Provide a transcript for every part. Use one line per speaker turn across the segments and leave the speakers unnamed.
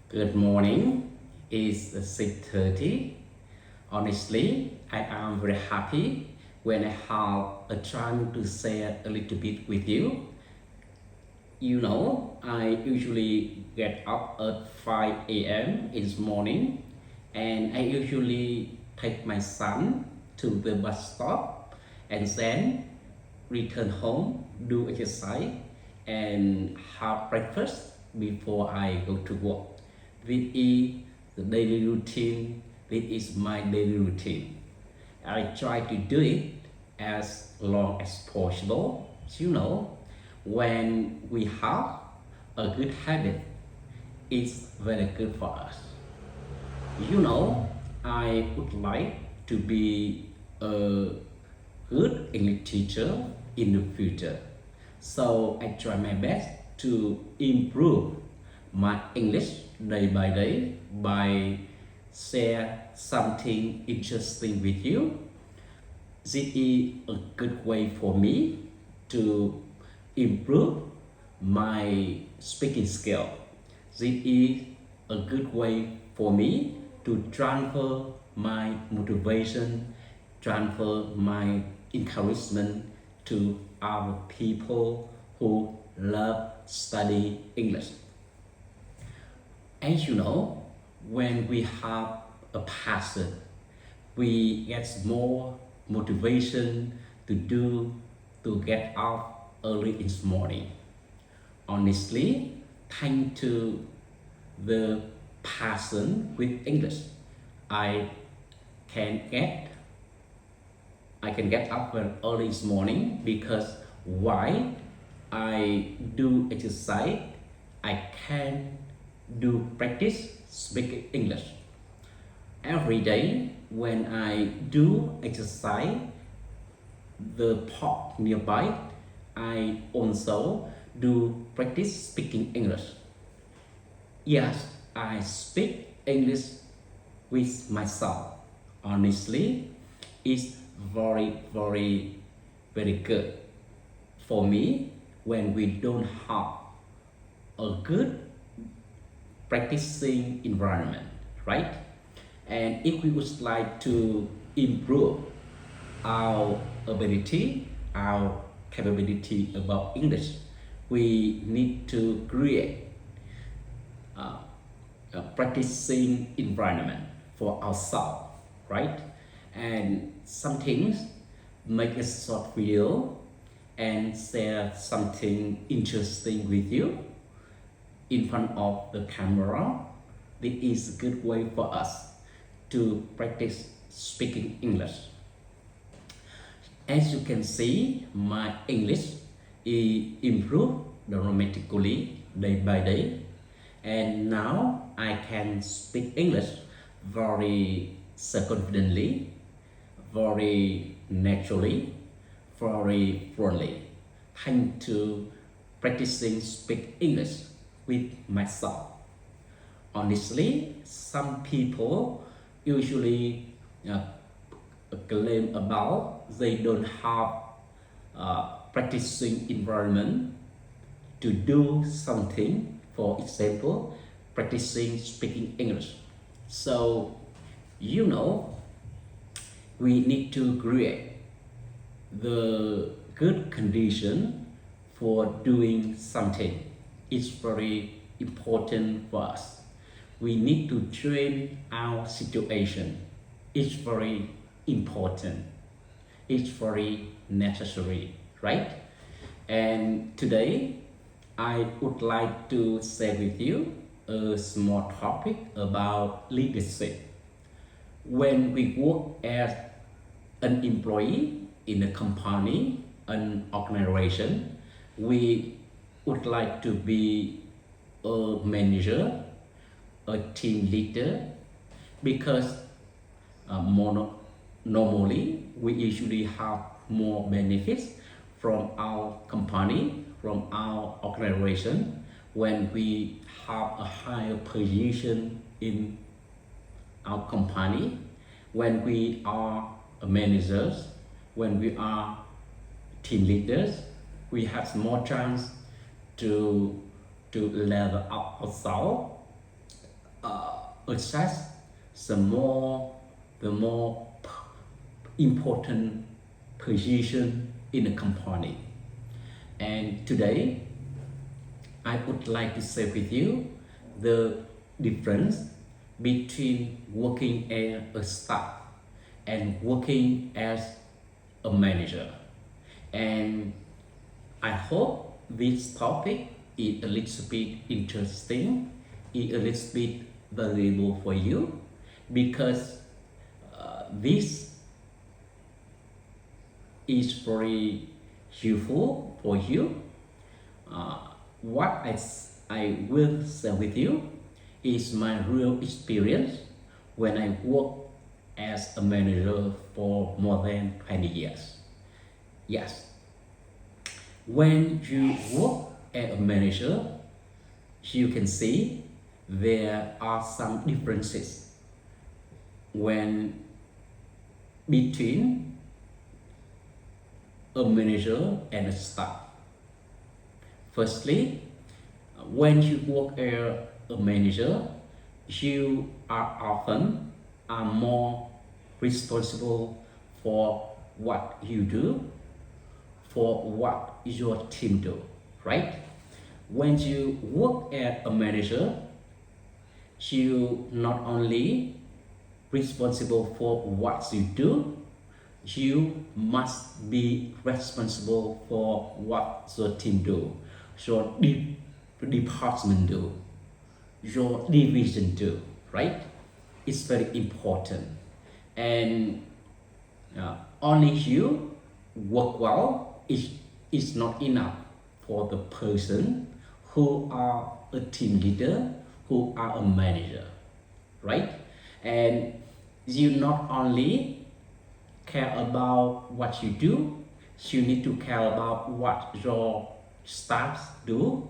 Good morning. It's 6:30. Honestly, I am very happy when I have a chance to share a little bit with you. I usually get up at 5 a.m. in the morning and I usually take my son to the bus stop and then return home, do exercise, and have breakfast before I go to work. This is the daily routine. This is my daily routine. I try to do it as long as possible. When we have a good habit, it's very good for us. I would like to be a good English teacher in the future. So I try my best to improve my English day by day by share something interesting with you. This is a good way for me to improve my speaking skill. This is a good way for me to transfer my motivation, transfer my encouragement to other people who love study English. As you know, when we have a passion, we get more motivation to get up early in the morning. Honestly, thanks to the passion with English, I can get I can get up very early this morning because why I do exercise, I can do practice speaking English. Every day when I do exercise, the park nearby, I also do practice speaking English. Yes, I speak English with myself. Honestly, it's very good for me when we don't have a good practicing environment, right? And if we would like to improve our ability, our capability about English, we need to create a practicing environment for ourselves, right? And some things make a short video and share something interesting with you in front of the camera. This is a good way for us to practice speaking English. As you can see, my English is improved dramatically day by day, and now I can speak English very confidently, very naturally, very fluently, thanks to practicing speak English with myself. Honestly, some people usually claim about they don't have practicing environment to do something, for example, practicing speaking English. So, you know, we need to create the good condition for doing something. It's very important for us. We need to train our situation. It's very important. It's very necessary, right? And today, I would like to share with you a small topic about leadership. When we work as an employee in a company, an organization, we would like to be a manager, a team leader, because normally we usually have more benefits from our company, from our organization when we have a higher position in our company, when we are managers, when we are team leaders, we have more chance to level up ourselves access the more important position in a company. And today I would like to share with you the difference between working as a staff and working as a manager. And I hope this topic is a little bit interesting, is a little bit valuable for you, because this is very useful for you. What I will share with you is my real experience when I work as a manager for more than 20 years. Yes, when you work as a manager, you can see there are some differences when between a manager and a staff. Firstly, when you work as a manager, you are more responsible for what you do, for what your team do, right? When you work as a manager, you not only responsible for what you do, you must be responsible for what your team do, your department do, your division do, right? It's very important. And only you work well is not enough for the person who are a team leader, who are a manager, right? And you not only care about what you do, you need to care about what your staff do,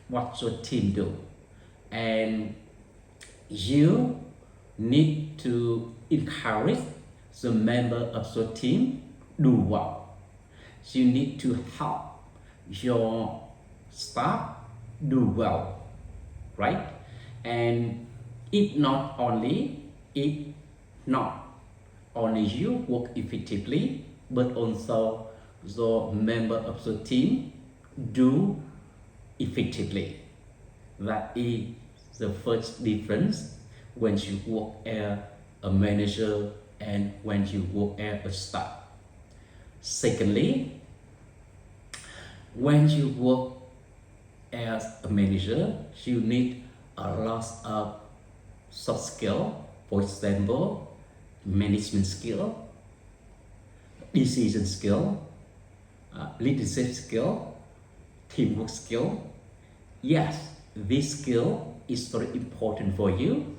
what your team do. And you need to encourage the member of your team do well. You need to help your staff do well, right? And if not only you work effectively, but also the member of the team do effectively. That is the first difference when you work as a manager and when you work as a staff. Secondly, when you work as a manager, you need a lot of soft skill. For example, management skill, decision skill, leadership skill, teamwork skill. Yes, this skill is very important for you.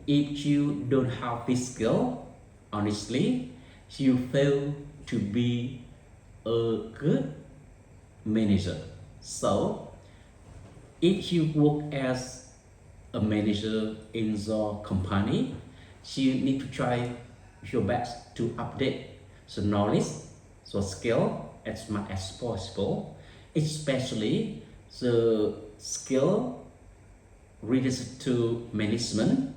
If you don't have this skill, honestly, you fail to be a good manager. So, if you work as a manager in the company, you need to try your best to update the knowledge, the skill as much as possible, especially the skill related to management,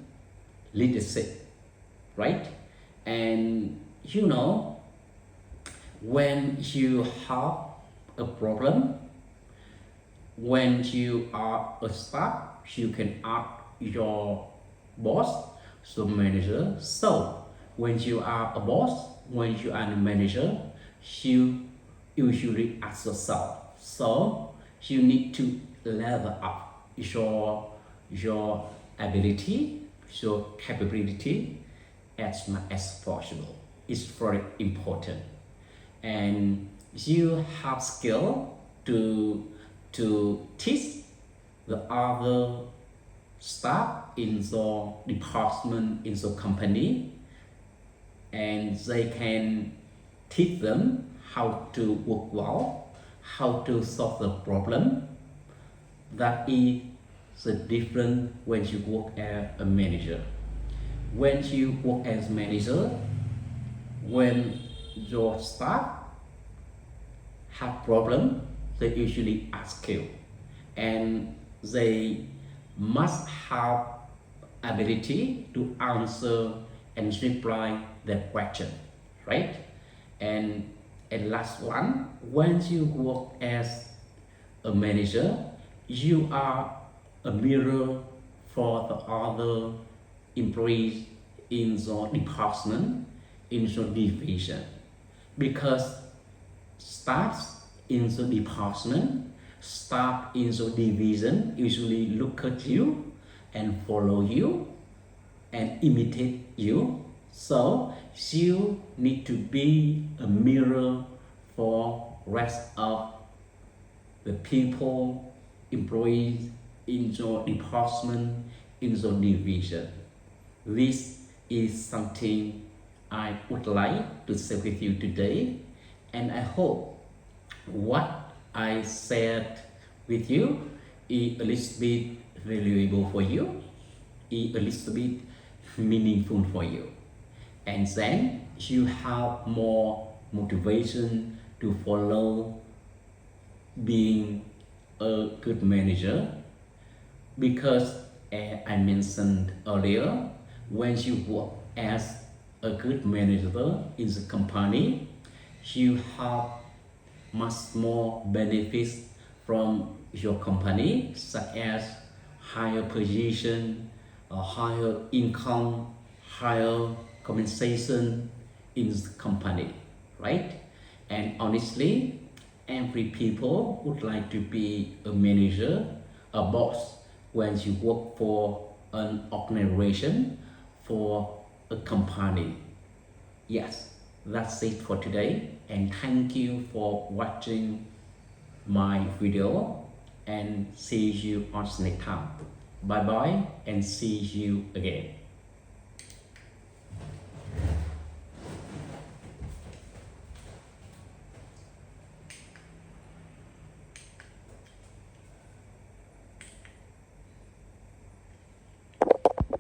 leadership, right? And when you have a problem, when you are a staff, you can ask your boss, so manager. So when you are a boss, when you are a manager, you usually ask yourself. So you need to level up your ability, your capability as much as possible. It's very important. And you have skill to teach the other staff in the department, in the company, and they can teach them how to work well, how to solve the problem. That is the difference when you work as a manager. When you work as manager, when your staff have problem, they usually ask you, and they must have ability to answer and reply the question, right? And last one, when you work as a manager, you are a mirror for the other employees in the department, in the division, because staffs in the department, staff in the division usually look at you and follow you and imitate you. So you need to be a mirror for rest of the people, employees in your department, in your division. This is something I would like to share with you today, and I hope what I said with you is a little bit valuable for you, is a little bit meaningful for you, and then you have more motivation to follow being a good manager, because I mentioned earlier, when you work as a good manager in the company, you have much more benefits from your company, such as higher position, higher income, higher compensation in the company, right? And honestly, every people would like to be a manager, a boss, when you work for an organization, for a company. Yes, that's it for today, and thank you for watching my video, and see you on next time. Bye bye and see you again.